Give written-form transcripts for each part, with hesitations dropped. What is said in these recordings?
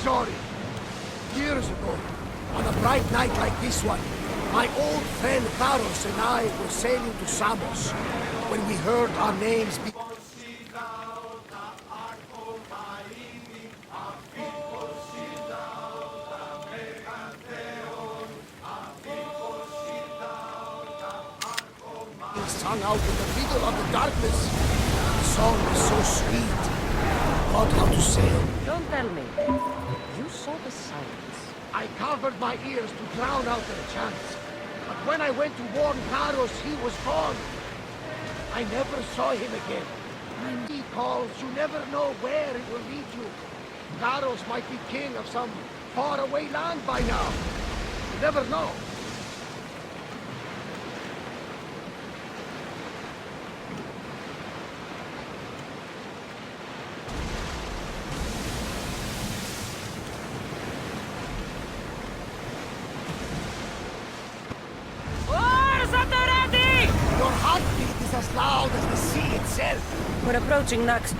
story. Years ago, on a bright night like this one, my old friend Carlos and I were sailing to Samos when we heard our names be... sung out in the middle of the darkness. The song was so sweet. Thought how to sail. Don't tell me. You saw the silence. I covered my ears to drown out the chants. But when I went to warn Carlos, he was gone. I never saw him again. When he calls, you never know where it will lead you. Carlos might be king of some faraway land by now. You never know. As loud as the sea itself. We're approaching Nax.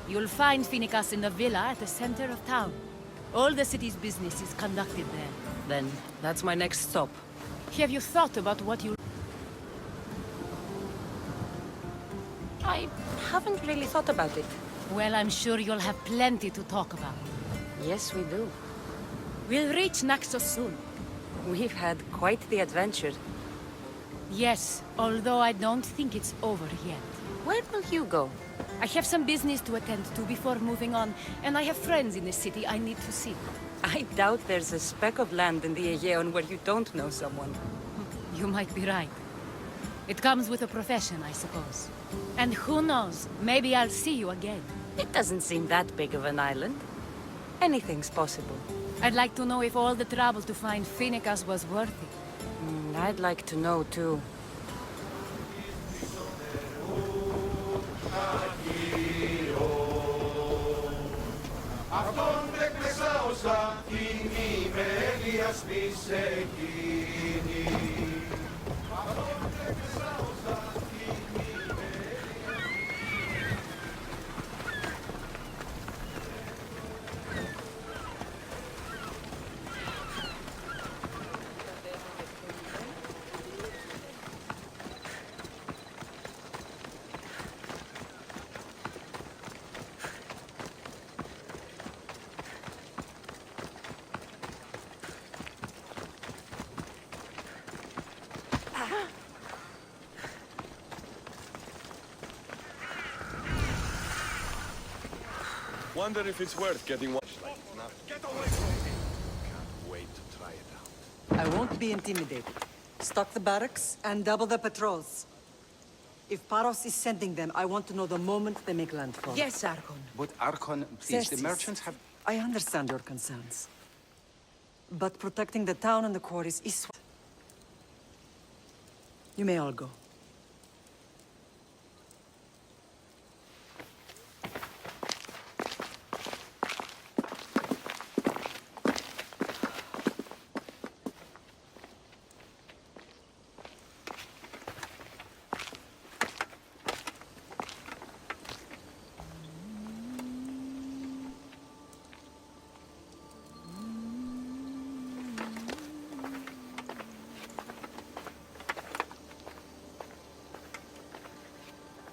You'll find Finicas in the villa at the center of town. All the city's business is conducted there. Then, that's my next stop. Have you thought about what you... I haven't really thought about it. Well, I'm sure you'll have plenty to talk about. Yes, we do. We'll reach Naxos soon. We've had quite the adventure. Yes, although I don't think it's over yet. Where will you go? I have some business to attend to before moving on, and I have friends in the city I need to see. I doubt there's a speck of land in the Aegean where you don't know someone. You might be right. It comes with a profession, I suppose. And who knows, maybe I'll see you again. It doesn't seem that big of an island. Anything's possible. I'd like to know if all the trouble to find Finicas was worth it. I'd like to know, too. Αυτόν δεν κλαισάωσα την ημέρια στη σεκίνη. Αυτόν δεν κλαισάωσα την Wonder if it's worth getting one. Get away from me! Can't wait to try it out. I won't be intimidated. Stock the barracks and double the patrols. If Paros is sending them, I want to know the moment they make landfall. Yes, Archon. But Archon, please, the Xerxes, merchants have... I understand your concerns. But protecting the town and the quarries is... You may all go.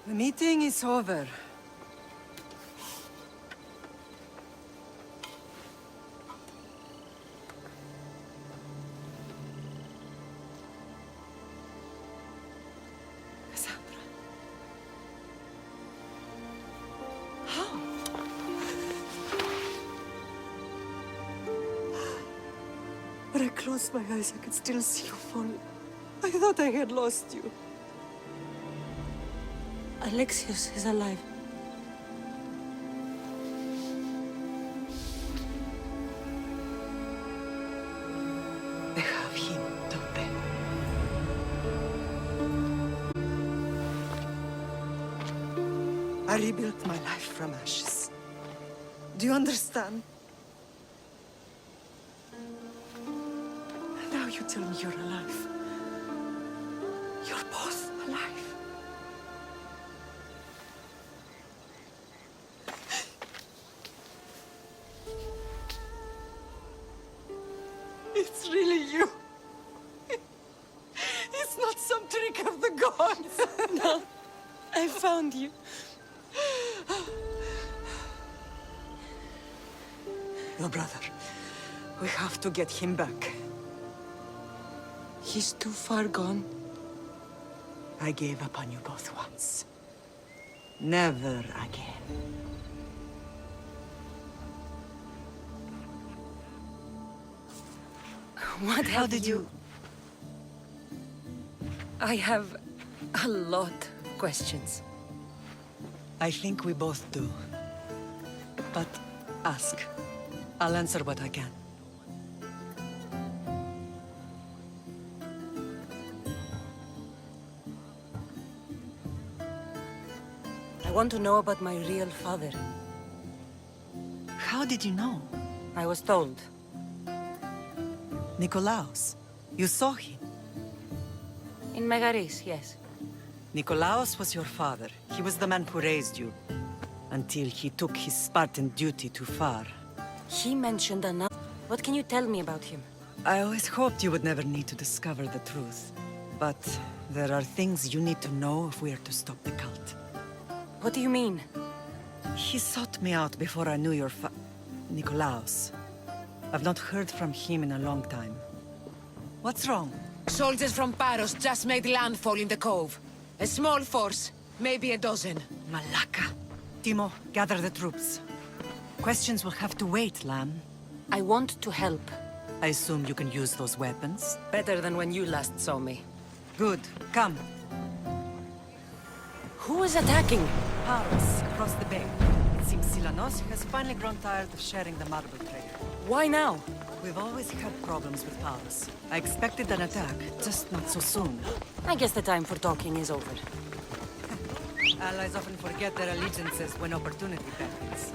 The meeting is over. Cassandra. How? When I closed my eyes, I could still see you fall. I thought I had lost you. Alexios is alive. I rebuilt my life from ashes. Do you understand? Now you tell me you're alive. You're both alive. It's really you. It's not some trick of the gods. No, I found you. Your brother. We have to get him back. He's too far gone. I gave up on you both once. Never again. What How have did you... I have a lot of questions. I think we both do. But ask. I'll answer what I can. I want to know about my real father. How did you know? I was told. Nikolaos. You saw him. In Megaris, yes. Nikolaos was your father. He was the man who raised you. Until he took his Spartan duty too far. He mentioned another. What can you tell me about him? I always hoped you would never need to discover the truth. But there are things you need to know if we are to stop the cult. What do you mean? He sought me out before I knew your Nikolaos. I've not heard from him in a long time. What's wrong? Soldiers from Paros just made landfall in the cove. A small force, maybe a dozen. Malaka. Timo, gather the troops. Questions will have to wait, Lamb. I want to help. I assume you can use those weapons? Better than when you last saw me. Good. Come. Who is attacking? Paros, across the bay. It seems Silanos has finally grown tired of sharing the marble trade. Why now? We've always had problems with Paros. I expected an attack, just not so soon. I guess the time for talking is over. Allies often forget their allegiances when opportunity beckons.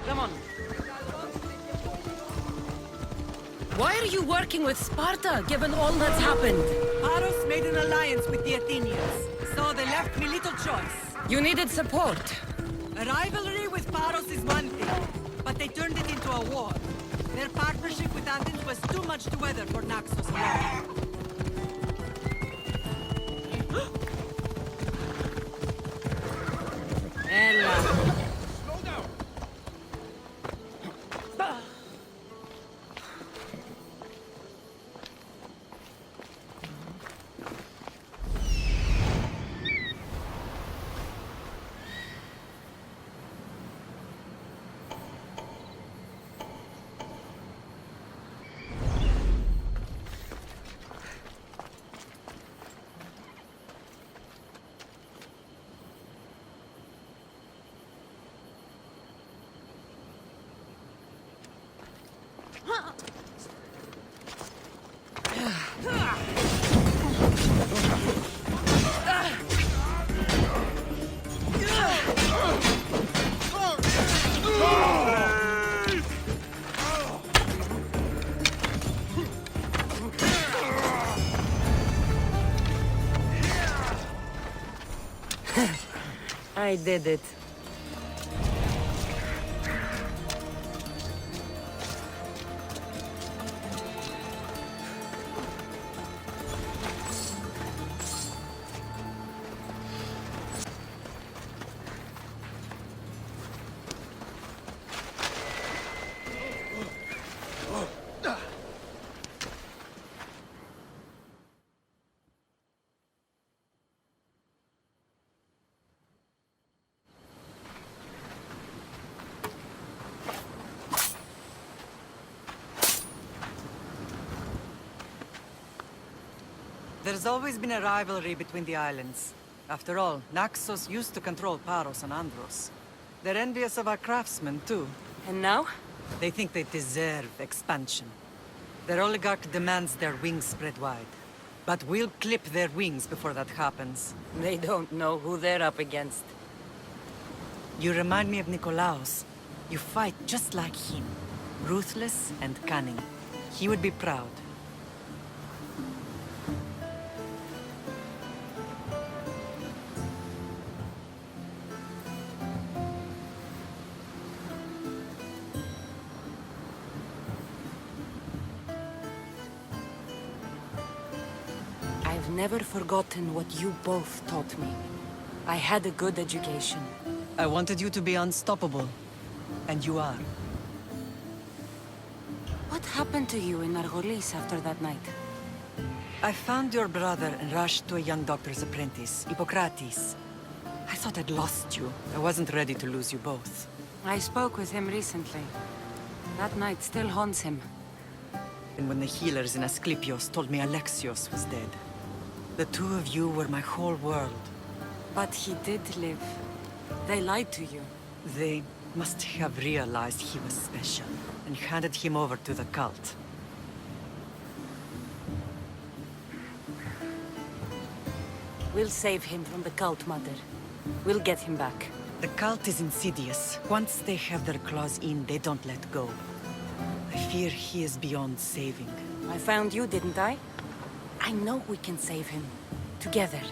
Come on. Why are you working with Sparta, given all that's happened? Paros made an alliance with the Athenians, so they left me little choice. You needed support. A rivalry with Paros is one thing, but they turned it into a war. Their partnership with Athens was too much to weather for Naxos alone. Ella. Slow down! I did it. There's always been a rivalry between the islands. After all, Naxos used to control Paros and Andros. They're envious of our craftsmen, too. And now? They think they deserve expansion. Their oligarch demands their wings spread wide. But we'll clip their wings before that happens. They don't know who they're up against. You remind me of Nikolaos. You fight just like him. Ruthless and cunning. He would be proud. I've never forgotten what you both taught me. I had a good education. I wanted you to be unstoppable. And you are. What happened to you in Argolis after that night? I found your brother and rushed to a young doctor's apprentice, Hippocrates. I thought I'd lost you. I wasn't ready to lose you both. I spoke with him recently. That night still haunts him. And when the healers in Asclepios told me Alexios was dead. The two of you were my whole world. But he did live. They lied to you. They must have realized he was special and handed him over to the cult. We'll save him from the cult, Mother. We'll get him back. The cult is insidious. Once they have their claws in, they don't let go. I fear he is beyond saving. I found you, didn't I? I know we can save him. Together.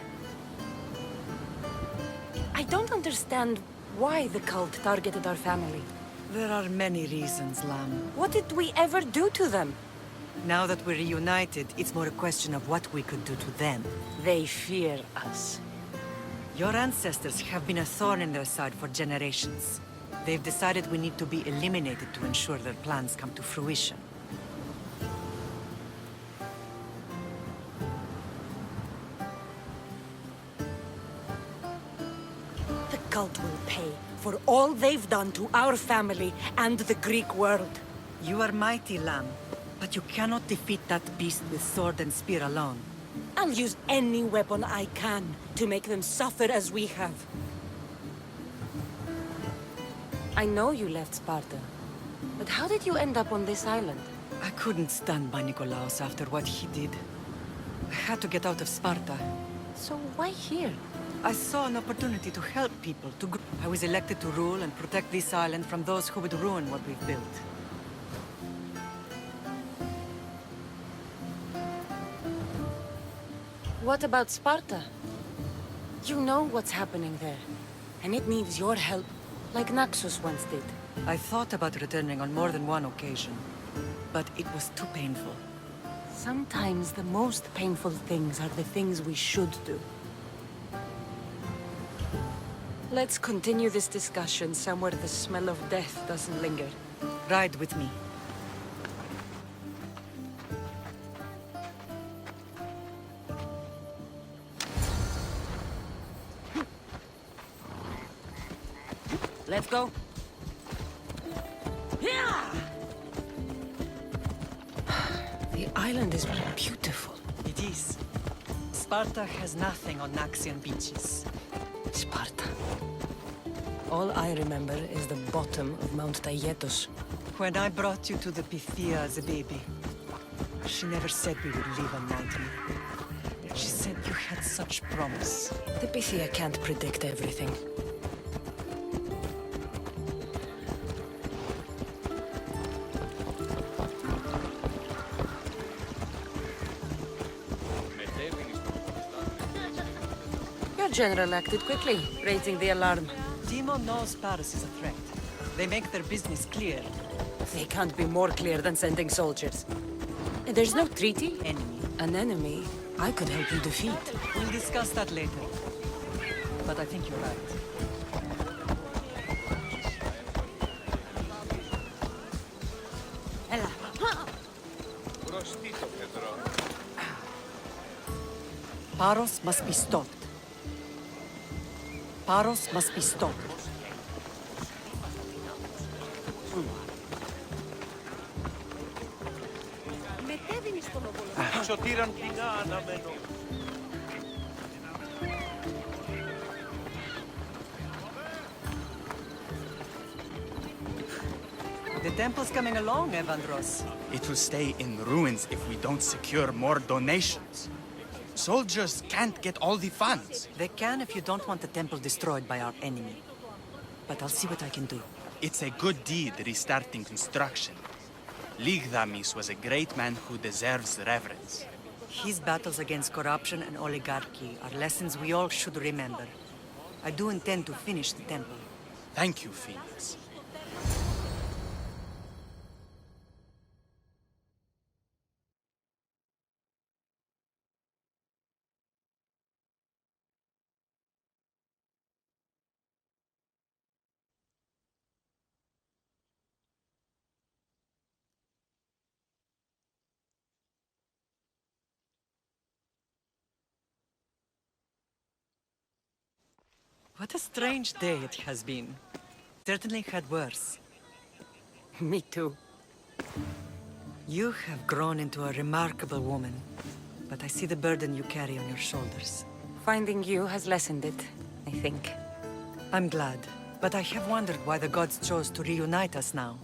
I don't understand why the cult targeted our family. There are many reasons, Lamb. What did we ever do to them? Now that we're reunited, it's more a question of what we could do to them. They fear us. Your ancestors have been a thorn in their side for generations. They've decided we need to be eliminated to ensure their plans come to fruition. The cult will pay for all they've done to our family and the Greek world. You are mighty, Lamb, but you cannot defeat that beast with sword and spear alone. I'll use any weapon I can to make them suffer as we have. I know you left Sparta, but how did you end up on this island? I couldn't stand by Nikolaos after what he did. I had to get out of Sparta. So why here? I saw an opportunity to help people, to grow. I was elected to rule and protect this island from those who would ruin what we've built. What about Sparta? You know what's happening there, and it needs your help, like Naxos once did. I thought about returning on more than one occasion, but it was too painful. Sometimes the most painful things are the things we should do. Let's continue this discussion somewhere the smell of death doesn't linger. Ride with me. Let's go. Yeah! The island is beautiful. It is. Sparta has nothing on Naxian beaches. Sparta. All I remember is the bottom of Mount Taygetos. When I brought you to the Pythia as a baby, she never said we would live on mountain. She said you had such promise. The Pythia can't predict everything. You're Our general acted quickly, raising the alarm. Timo knows Paris is a threat. They make their business clear. They can't be more clear than sending soldiers. There's no treaty? Enemy. An enemy I could help you defeat. We'll discuss that later. But I think you're right. Ella. Prostito, Pedro. Paros must be stopped. Paros must be stopped. Σωτήραν πεινά αναμένω. The temple's coming along, Evandros. It will stay in ruins if we don't secure more donations. Soldiers can't get all the funds. They can if you don't want the temple destroyed by our enemy. But I'll see what I can do. It's a good deed restarting construction. Ligdamis was a great man who deserves reverence. His battles against corruption and oligarchy are lessons we all should remember. I do intend to finish the temple. Thank you, Phoenix. What a strange day it has been. Certainly had worse. Me too. You have grown into a remarkable woman, but I see the burden you carry on your shoulders. Finding you has lessened it, I think. I'm glad, but I have wondered why the gods chose to reunite us now.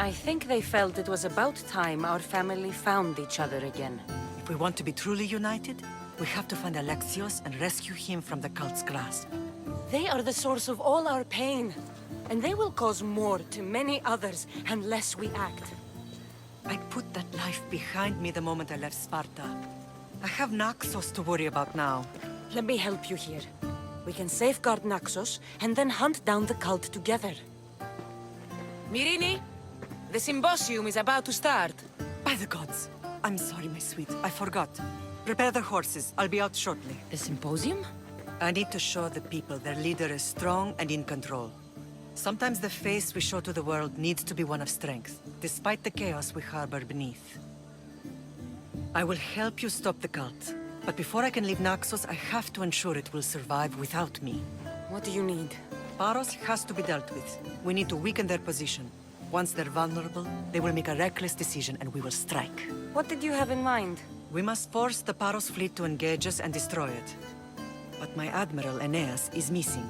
I think they felt it was about time our family found each other again. If we want to be truly united, we have to find Alexios and rescue him from the cult's grasp. They are the source of all our pain, and they will cause more to many others unless we act. I put that life behind me the moment I left Sparta. I have Naxos to worry about now. Let me help you here. We can safeguard Naxos and then hunt down the cult together. Mirini, the symposium is about to start. By the gods! I'm sorry, my sweet. I forgot. Prepare the horses. I'll be out shortly. The symposium? I need to show the people their leader is strong and in control. Sometimes the face we show to the world needs to be one of strength, despite the chaos we harbor beneath. I will help you stop the cult, but before I can leave Naxos, I have to ensure it will survive without me. What do you need? Paros has to be dealt with. We need to weaken their position. Once they're vulnerable, they will make a reckless decision and we will strike. What did you have in mind? We must force the Paros fleet to engage us and destroy it. But my admiral, Aeneas, is missing.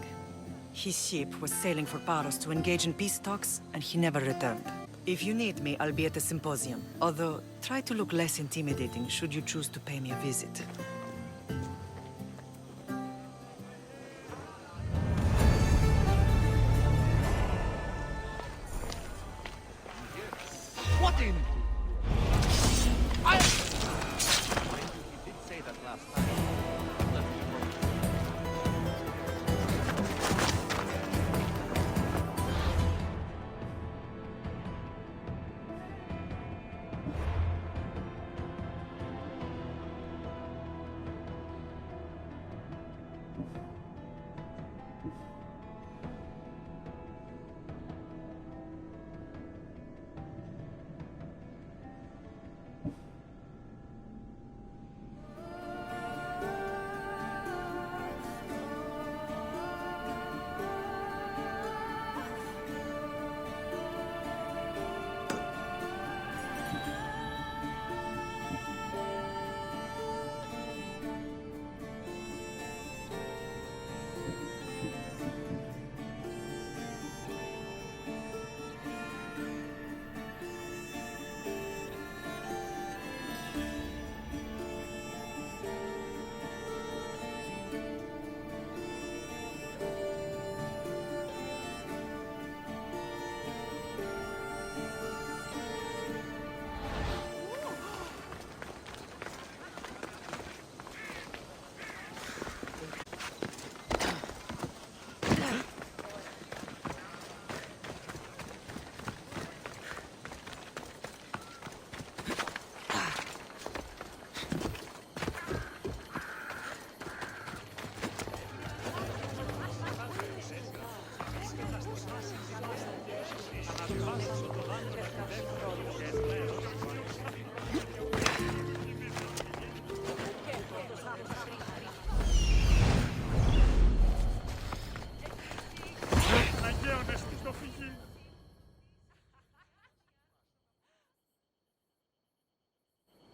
His ship was sailing for Paros to engage in peace talks, and he never returned. If you need me, I'll be at the symposium. Although, try to look less intimidating should you choose to pay me a visit. What in?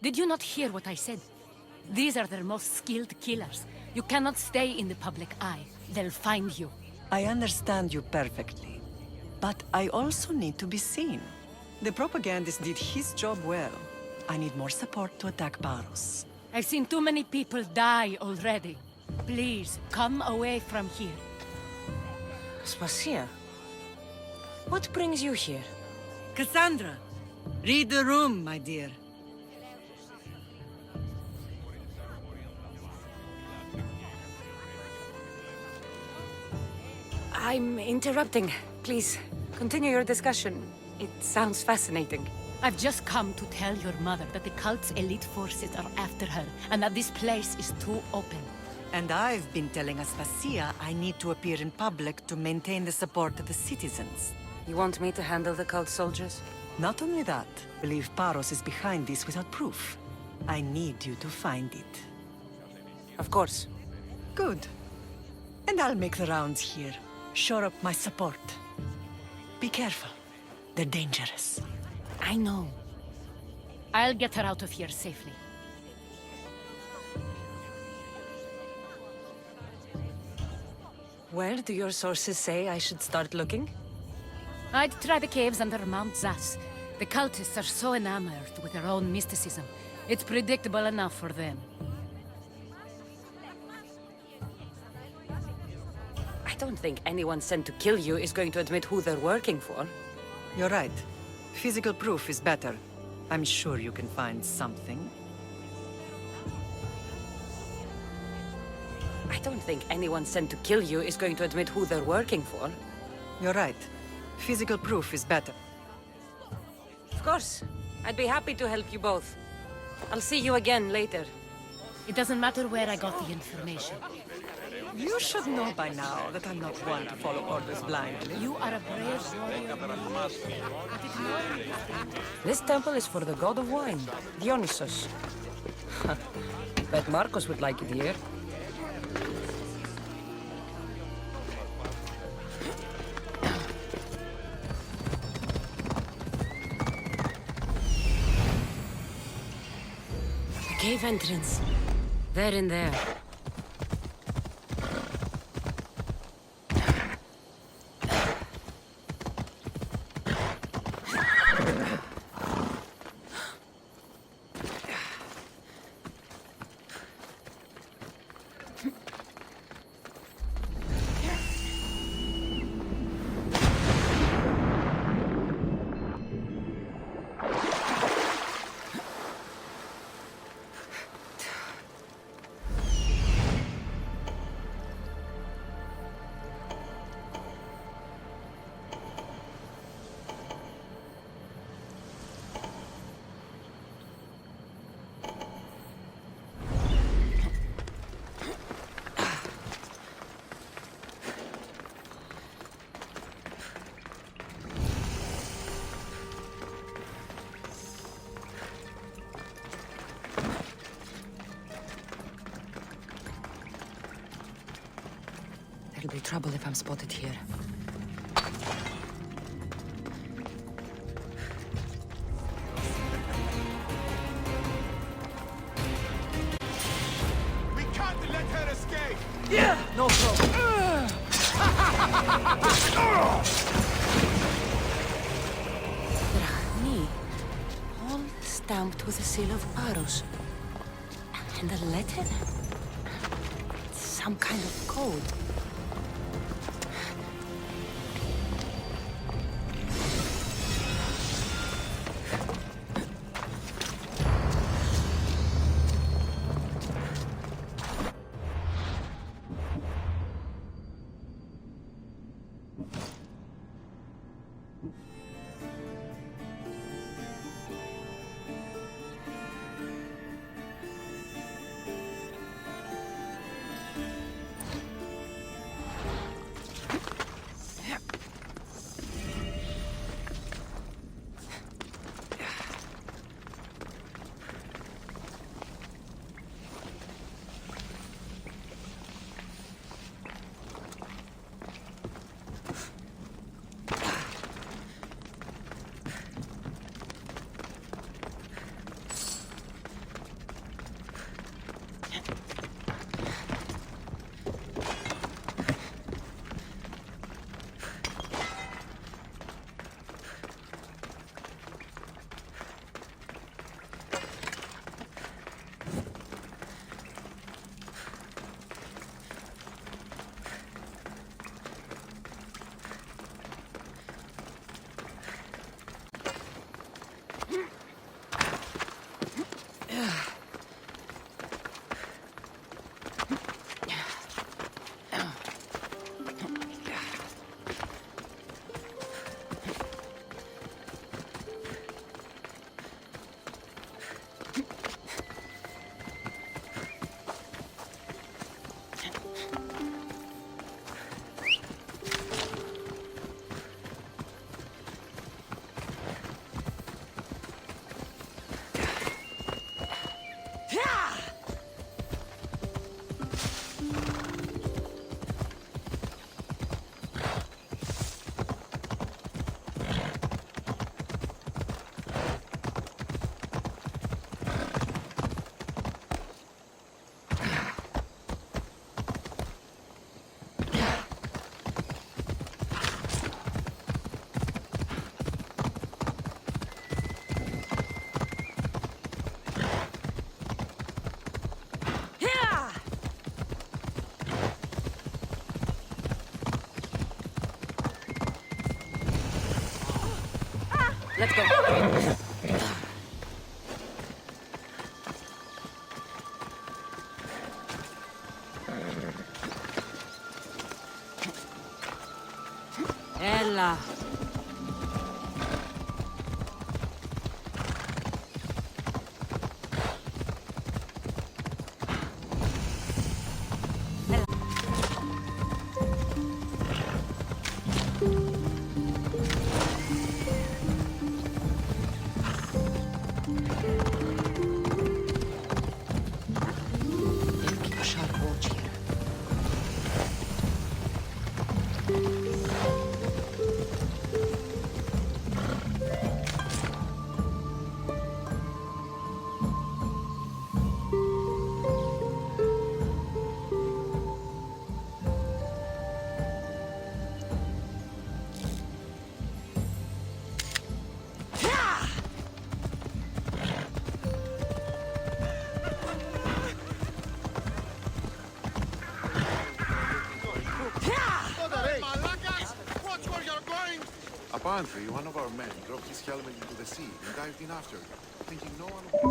Did you not hear what I said? These are their most skilled killers. You cannot stay in the public eye. They'll find you. I understand you perfectly. But I also need to be seen. The propagandist did his job well. I need more support to attack Paros. I've seen too many people die already. Please, come away from here. Spacia, what brings you here? Cassandra! Read the room, my dear. I'm interrupting. Please, continue your discussion. It sounds fascinating. I've just come to tell your mother that the cult's elite forces are after her, and that this place is too open. And I've been telling Aspasia I need to appear in public to maintain the support of the citizens. You want me to handle the cult soldiers? Not only that, believe Paros is behind this without proof. I need you to find it. Of course. Good. And I'll make the rounds here. Shore up my support. Be careful. They're dangerous. I know. I'll get her out of here safely. Where do your sources say I should start looking? I'd try the caves under Mount Zas. The cultists are so enamored with their own mysticism. It's predictable enough for them. I don't think anyone sent to kill you is going to admit who they're working for. You're right. Physical proof is better. I'm sure you can find something. I don't think anyone sent to kill you is going to admit who they're working for. You're right. Physical proof is better. Of course. I'd be happy to help you both. I'll see you again later. It doesn't matter where I got the information. You should know by now that I'm not one to follow orders blindly. You are a brave warrior. At ignoring This temple is for the god of wine, Dionysus. Bet Marcos would like it here. The cave entrance. They're in there. There'll be trouble if I'm spotted here. We can't let her escape! Yeah, no problem. Drachmi. All stamped with the seal of Paros. And the letter? It's some kind of code. Let's go. Ella. They'll keep a sharp watch here. Watch where you're going! Apparently, one of our men dropped his helmet into the sea and dived in after it, thinking no one would...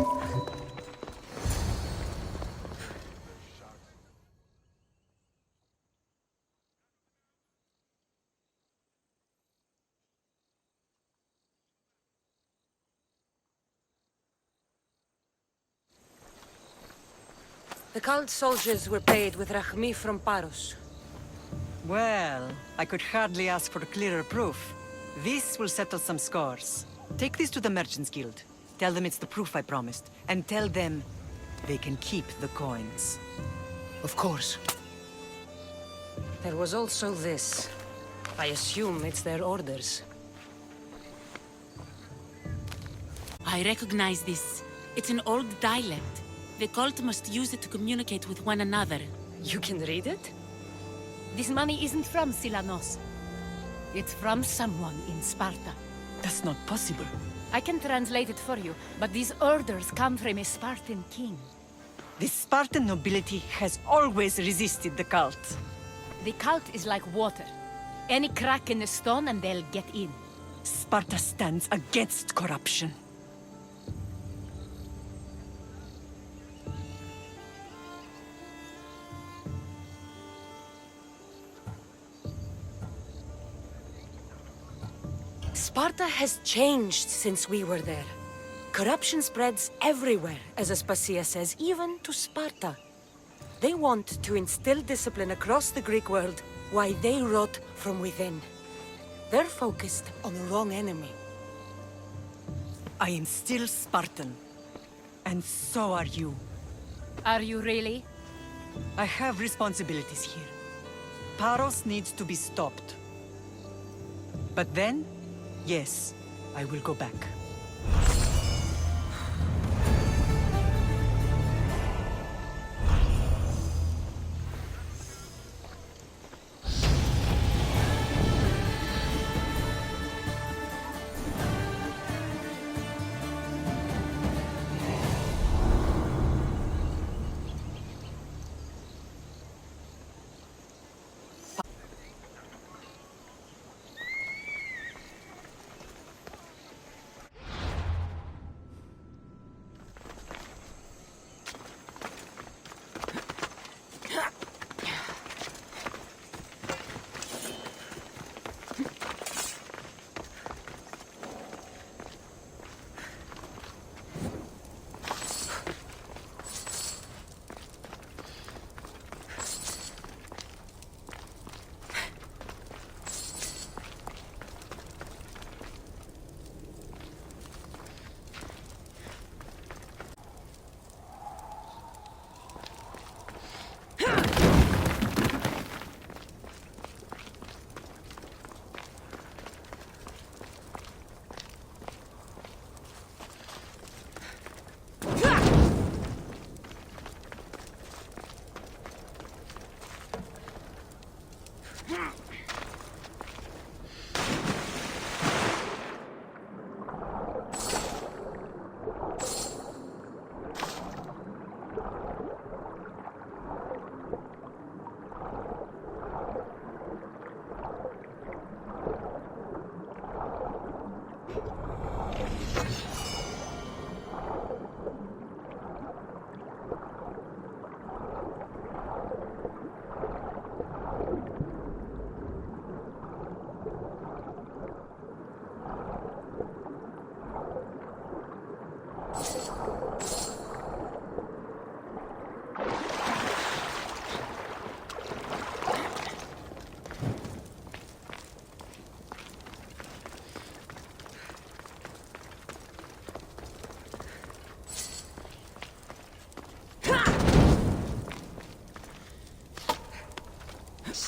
The cult soldiers were paid with Rachmi from Paros. Well, I could hardly ask for clearer proof. This will settle some scores. Take this to the Merchants Guild. Tell them it's the proof I promised. And tell them they can keep the coins. Of course. There was also this. I assume it's their orders. I recognize this. It's an old dialect. The cult must use it to communicate with one another. You can read it? This money isn't from Silanos. It's from someone in Sparta. That's not possible. I can translate it for you, but these orders come from a Spartan king. The Spartan nobility has always resisted the cult. The cult is like water. Any crack in the stone and they'll get in. Sparta stands against corruption. Sparta has changed since we were there. Corruption spreads everywhere, as Aspasia says, even to Sparta. They want to instill discipline across the Greek world, while they rot from within. They're focused on the wrong enemy. I am still Spartan. And so are you. Are you really? I have responsibilities here. Paros needs to be stopped. But then, yes, I will go back.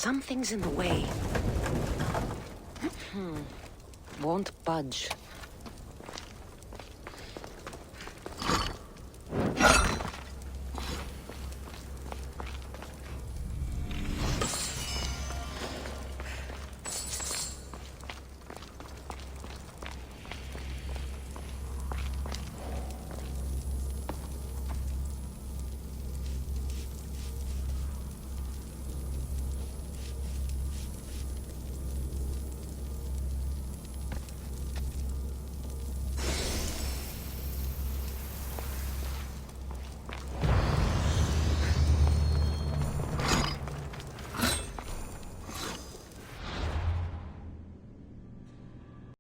Something's in the way. Won't budge.